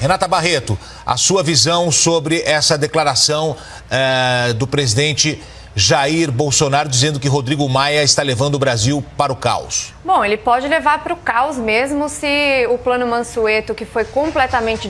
Renata Barreto, a sua visão sobre essa declaração do presidente Jair Bolsonaro dizendo que Rodrigo Maia está levando o Brasil para o caos. Bom, ele pode levar para o caos mesmo se o plano Mansueto, que foi completamente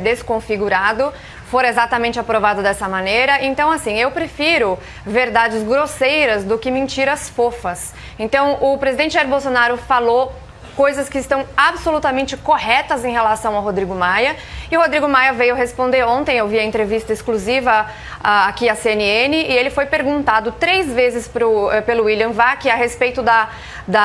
desconfigurado, for exatamente aprovado dessa maneira. Então, assim, eu prefiro verdades grosseiras do que mentiras fofas. Então, o presidente Jair Bolsonaro falou coisas que estão absolutamente corretas em relação ao Rodrigo Maia. E o Rodrigo Maia veio responder ontem, eu vi a entrevista exclusiva aqui à CNN, e ele foi perguntado 3 vezes pelo William Vac a respeito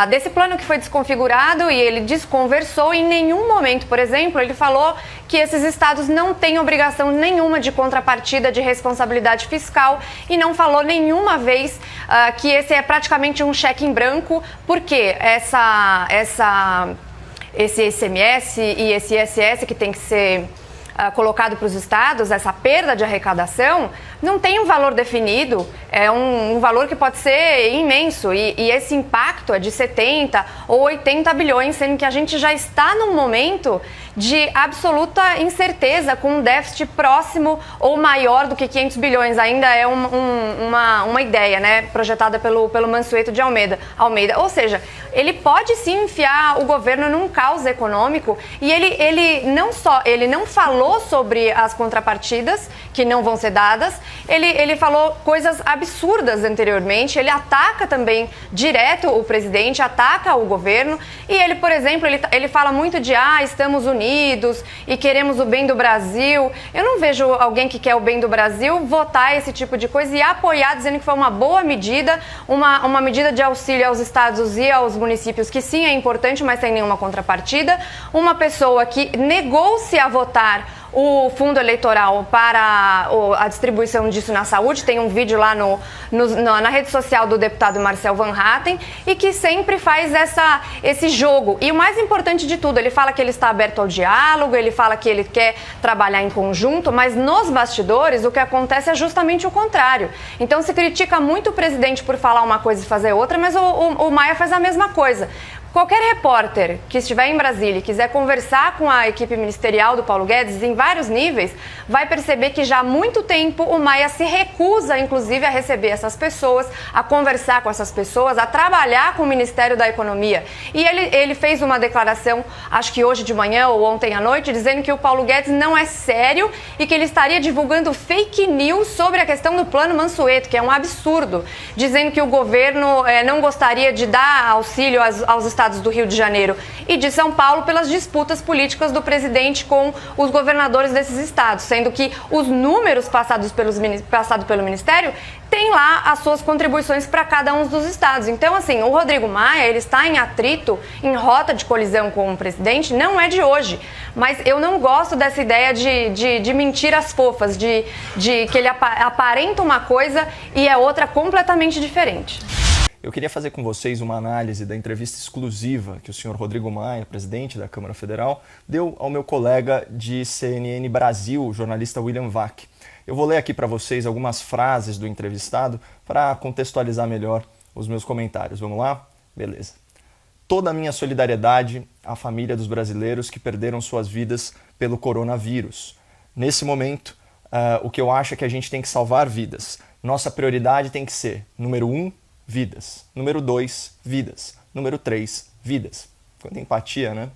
desse plano que foi desconfigurado, e ele desconversou. Em nenhum momento, por exemplo, ele falou que esses estados não têm obrigação nenhuma de contrapartida de responsabilidade fiscal, e não falou nenhuma vez que esse é praticamente um cheque em branco, porque esse ICMS e esse ISS que tem que ser colocado para os estados, essa perda de arrecadação, não tem um valor definido, é um valor que pode ser imenso, e esse impacto é de 70 ou 80 bilhões, sendo que a gente já está num momento de absoluta incerteza, com um déficit próximo ou maior do que 500 bilhões, ainda é uma ideia, né, projetada pelo Mansueto de Almeida. Ou seja, ele pode sim enfiar o governo num caos econômico, e ele não falou sobre as contrapartidas que não vão ser dadas, ele falou coisas absurdas anteriormente, ele ataca também direto o presidente, ataca o governo, e ele, por exemplo, ele fala muito de estamos unidos e queremos o bem do Brasil. Eu não vejo alguém que quer o bem do Brasil votar esse tipo de coisa e apoiar, dizendo que foi uma boa medida, uma medida de auxílio aos estados e aos municípios, que sim é importante, mas sem nenhuma contrapartida. Uma pessoa que negou-se a votar o fundo eleitoral para a distribuição disso na saúde. Tem um vídeo lá na rede social do deputado Marcel Van Hatten, e que sempre faz esse jogo. E o mais importante de tudo, ele fala que ele está aberto ao diálogo, ele fala que ele quer trabalhar em conjunto, mas nos bastidores o que acontece é justamente o contrário. Então se critica muito o presidente por falar uma coisa e fazer outra, mas o Maia faz a mesma coisa. Qualquer repórter que estiver em Brasília e quiser conversar com a equipe ministerial do Paulo Guedes em vários níveis, vai perceber que já há muito tempo o Maia se recusa, inclusive, a receber essas pessoas, a conversar com essas pessoas, a trabalhar com o Ministério da Economia. E ele fez uma declaração, acho que hoje de manhã ou ontem à noite, dizendo que o Paulo Guedes não é sério e que ele estaria divulgando fake news sobre a questão do plano Mansueto, que é um absurdo, dizendo que o governo não gostaria de dar auxílio aos estados do Rio de Janeiro e de São Paulo pelas disputas políticas do presidente com os governadores desses estados, sendo que os números passados pelo Ministério têm lá as suas contribuições para cada um dos estados. Então, assim, o Rodrigo Maia, ele está em atrito, em rota de colisão com o presidente, não é de hoje, mas eu não gosto dessa ideia de mentiras fofas, de que ele aparenta uma coisa e é outra completamente diferente. Eu queria fazer com vocês uma análise da entrevista exclusiva que o senhor Rodrigo Maia, presidente da Câmara Federal, deu ao meu colega de CNN Brasil, o jornalista William Vac. Eu vou ler aqui para vocês algumas frases do entrevistado para contextualizar melhor os meus comentários. Vamos lá? Beleza. Toda a minha solidariedade à família dos brasileiros que perderam suas vidas pelo coronavírus. Nesse momento, o que eu acho é que a gente tem que salvar vidas. Nossa prioridade tem que ser, número 1, vidas. Número 2, vidas. Número 3, vidas. Quanta empatia, né?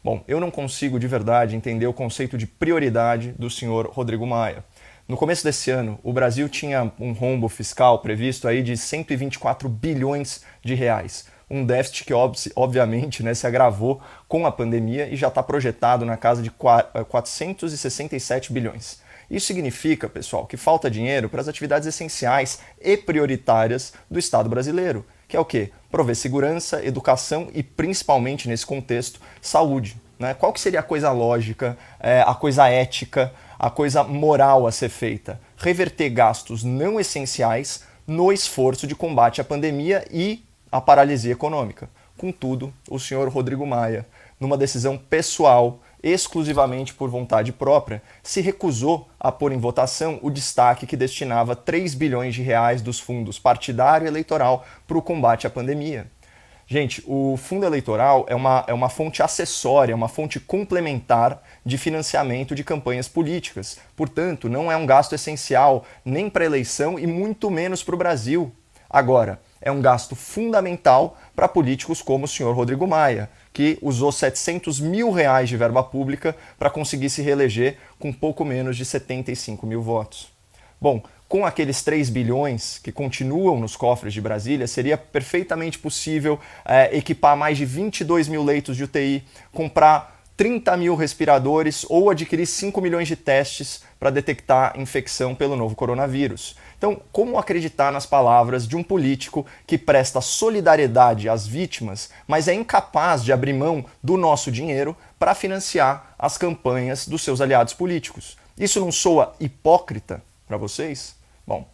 Bom, eu não consigo de verdade entender o conceito de prioridade do senhor Rodrigo Maia. No começo desse ano, o Brasil tinha um rombo fiscal previsto aí de 124 bilhões de reais. Um déficit que, obviamente, né, se agravou com a pandemia e já está projetado na casa de 467 bilhões. Isso significa, pessoal, que falta dinheiro para as atividades essenciais e prioritárias do Estado brasileiro, que é o quê? Prover segurança, educação e, principalmente nesse contexto, saúde. Né? Qual que seria a coisa lógica, a coisa ética, a coisa moral a ser feita? Reverter gastos não essenciais no esforço de combate à pandemia e à paralisia econômica. Contudo, o senhor Rodrigo Maia, numa decisão pessoal, exclusivamente por vontade própria, se recusou a pôr em votação o destaque que destinava 3 bilhões de reais dos fundos partidário e eleitoral para o combate à pandemia. Gente, o fundo eleitoral é uma fonte acessória, uma fonte complementar de financiamento de campanhas políticas. Portanto, não é um gasto essencial nem para a eleição e muito menos para o Brasil. Agora, é um gasto fundamental para políticos como o senhor Rodrigo Maia, que usou 700 mil reais de verba pública para conseguir se reeleger com pouco menos de 75 mil votos. Bom, com aqueles 3 bilhões que continuam nos cofres de Brasília, seria perfeitamente possível equipar mais de 22 mil leitos de UTI, comprar 30 mil respiradores ou adquirir 5 milhões de testes para detectar infecção pelo novo coronavírus. Então, como acreditar nas palavras de um político que presta solidariedade às vítimas, mas é incapaz de abrir mão do nosso dinheiro para financiar as campanhas dos seus aliados políticos? Isso não soa hipócrita para vocês? Bom,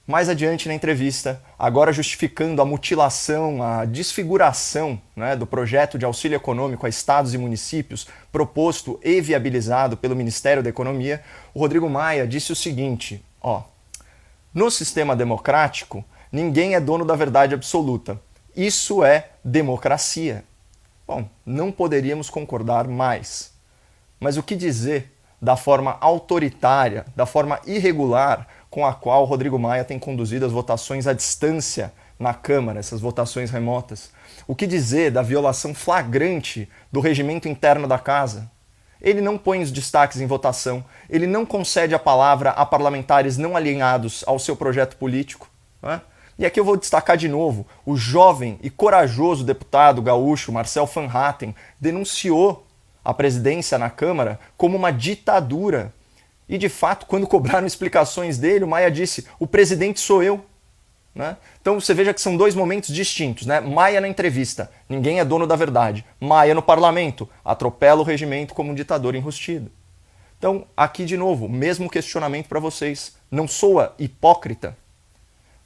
mais adiante na entrevista, agora justificando a mutilação, a desfiguração, né, do projeto de auxílio econômico a estados e municípios proposto e viabilizado pelo Ministério da Economia, o Rodrigo Maia disse o seguinte, no sistema democrático, ninguém é dono da verdade absoluta. Isso é democracia. Bom, não poderíamos concordar mais. Mas o que dizer da forma autoritária, da forma irregular com a qual o Rodrigo Maia tem conduzido as votações à distância na Câmara, essas votações remotas? O que dizer da violação flagrante do regimento interno da Casa? Ele não põe os destaques em votação, ele não concede a palavra a parlamentares não alinhados ao seu projeto político. Né? E aqui eu vou destacar de novo, o jovem e corajoso deputado gaúcho Marcel Van Hatten denunciou a presidência na Câmara como uma ditadura. E, de fato, quando cobraram explicações dele, o Maia disse, o presidente sou eu. Né? Então você veja que são dois momentos distintos. Né? Maia na entrevista, ninguém é dono da verdade. Maia no parlamento, atropela o regimento como um ditador enrustido. Então, aqui de novo, mesmo questionamento para vocês. Não soa hipócrita?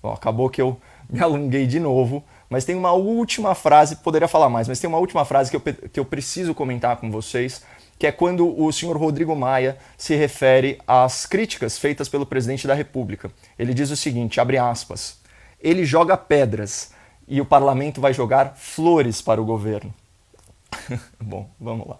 Bom, acabou que eu me alonguei de novo, mas tem uma última frase, poderia falar mais, mas tem uma última frase que eu preciso comentar com vocês, que é quando o senhor Rodrigo Maia se refere às críticas feitas pelo presidente da República. Ele diz o seguinte, abre aspas, ele joga pedras e o parlamento vai jogar flores para o governo. Bom, vamos lá.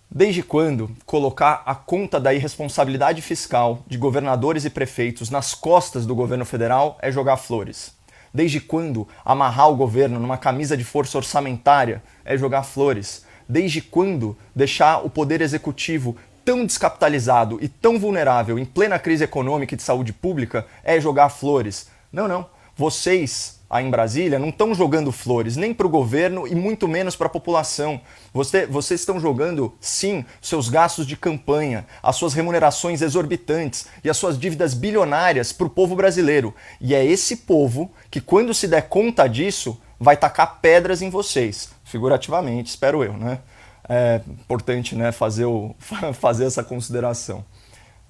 Desde quando colocar a conta da irresponsabilidade fiscal de governadores e prefeitos nas costas do governo federal é jogar flores? Desde quando amarrar o governo numa camisa de força orçamentária é jogar flores? Desde quando deixar o poder executivo tão descapitalizado e tão vulnerável em plena crise econômica e de saúde pública é jogar flores? Não. Vocês, aí em Brasília, não estão jogando flores nem para o governo e muito menos para a população. Vocês estão jogando, sim, seus gastos de campanha, as suas remunerações exorbitantes e as suas dívidas bilionárias para o povo brasileiro. E é esse povo que, quando se der conta disso, vai tacar pedras em vocês. Figurativamente, espero eu, né? É importante, né, fazer essa consideração.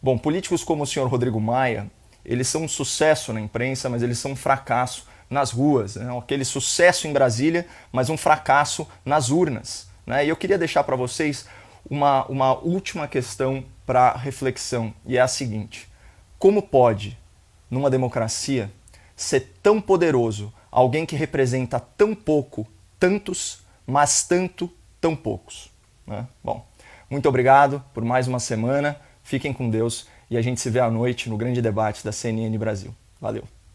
Bom, políticos como o senhor Rodrigo Maia, eles são um sucesso na imprensa, mas eles são um fracasso nas ruas. Né? Aquele sucesso em Brasília, mas um fracasso nas urnas. Né? E eu queria deixar para vocês uma última questão para reflexão, e é a seguinte. Como pode, numa democracia, ser tão poderoso alguém que representa tão pouco, tantos, mas tanto, tão poucos? Né? Bom, muito obrigado por mais uma semana. Fiquem com Deus e a gente se vê à noite no grande debate da CNN Brasil. Valeu!